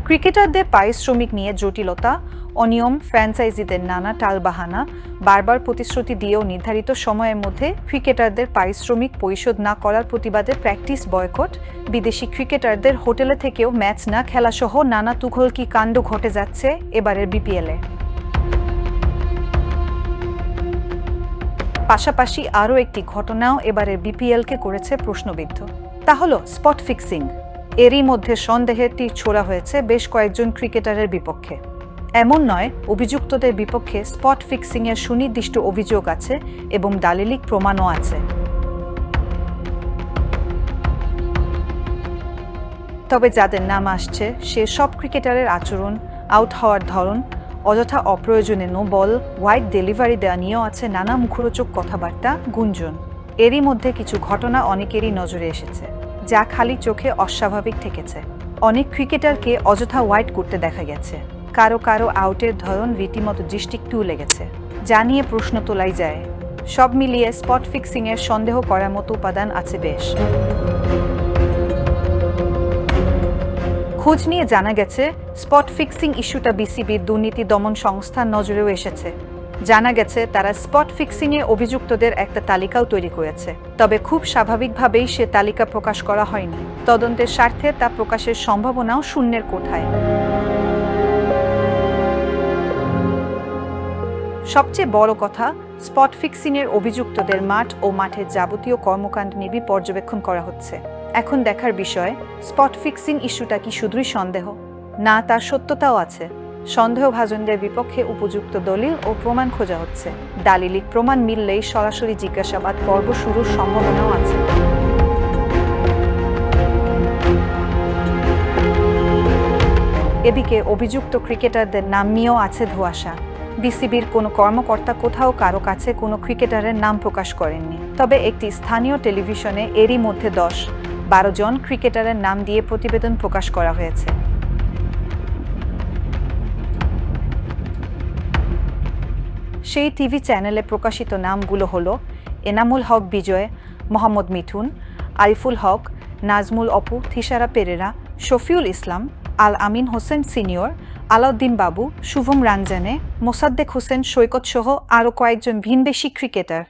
ক্রিকেটারদের পারিশ্রমিক নিয়ে জটিলতা, অনিয়ম, ফ্র্যাঞ্চাইজিদের নানা টালবাহানা, বারবার প্রতিশ্রুতি দিয়েও নির্ধারিত সময়ের মধ্যে ক্রিকেটারদের পারিশ্রমিক পরিশোধ না করার প্রতিবাদে প্র্যাকটিস বয়কট, বিদেশি ক্রিকেটারদের হোটেলে থেকেও ম্যাচ না খেলাসহ নানা তুঘলকি কাণ্ড ঘটে যাচ্ছে এবারের বিপিএলে। পাশাপাশি আরও একটি ঘটনাও এবারের বিপিএলকে করেছে প্রশ্নবিদ্ধ। তা হলো স্পট ফিক্সিং। এরই মধ্যে সন্দেহের তীর ছোড়া হয়েছে বেশ কয়েকজন ক্রিকেটারের বিপক্ষে। এমন নয়, অভিযুক্তদের বিপক্ষে স্পট ফিক্সিংয়ের সুনির্দিষ্ট অভিযোগ আছে এবং দালিলিক প্রমাণও আছে। তবে যাদের নাম আসছে সে সব ক্রিকেটারের আচরণ, আউট হওয়ার ধরন, অযথা অপ্রয়োজনে নো বল, ওয়াইড ডেলিভারি দেওয়া নিয়েও আছে নানা মুখরোচক কথাবার্তা, গুঞ্জন। এরই মধ্যে কিছু ঘটনা অনেকেরই নজরে এসেছে, যা খালি চোখে অস্বাভাবিক ঠেকেছে। অনেক ক্রিকেটারকে অযথা ওয়াইড করতে দেখা গেছে। কারো কারো আউটের ধরন রীতিমতো দৃষ্টিকটু লেগেছে, যা নিয়ে প্রশ্ন তোলাই যায়। সব মিলিয়ে স্পট ফিক্সিংয়ের সন্দেহ করার মতো উপাদান আছে বেশ। খোঁজ নিয়ে জানা গেছে, স্পট ফিক্সিং ইস্যুটা বিসিবির দুর্নীতি দমন সংস্থার নজরেও এসেছে। জানা গেছে তারা স্পট ফিক্সিংয়ে অভিযুক্তদের একটা তালিকাও তৈরি করেছে, তবে খুব স্বাভাবিকভাবেই সে তালিকা প্রকাশ করা হয়নি। তদন্তের স্বার্থে তা প্রকাশের সম্ভাবনাও শূন্যের কোঠায়। সবচেয়ে বড় কথা, স্পট ফিক্সিংয়ের অভিযুক্তদের মাঠ ও মাঠের যাবতীয় কর্মকাণ্ড নিবিড় পর্যবেক্ষণ করা হচ্ছে। এখন দেখার বিষয়, স্পট ফিক্সিং ইস্যুটা কি শুধুই সন্দেহ, না তার সত্যতাও আছে। সন্দেহভাজনদের বিপক্ষে উপযুক্ত দলিল ও প্রমাণ খোঁজা হচ্ছে। দালিলিক প্রমাণ মিললেই সরাসরি জিজ্ঞাসাবাদ পর্ব শুরুর সম্ভাবনাও আছে। এদিকে অভিযুক্ত ক্রিকেটারদের নাম নিয়েও আছে ধোঁয়াশা। বিসিবির কোনো কর্মকর্তা কোথাও কারো কাছে কোনো ক্রিকেটারের নাম প্রকাশ করেননি। তবে একটি স্থানীয় টেলিভিশনে এরই মধ্যে 10-12 জন ক্রিকেটারের নাম দিয়ে প্রতিবেদন প্রকাশ করা হয়েছে। সেই টিভি চ্যানেলে প্রকাশিত নামগুলো হলো এনামুল হক বিজয়, মোহাম্মদ মিঠুন, আরিফুল হক, নাজমুল অপু, থিসারা পেরেরা, শফিউল ইসলাম, আল আমিন হোসেন সিনিয়র, আলাউদ্দিন বাবু, শুভম রানজানে, মোসাদ্দেক হোসেন সৈকত সহ আরও কয়েকজন ভিনদেশি ক্রিকেটার।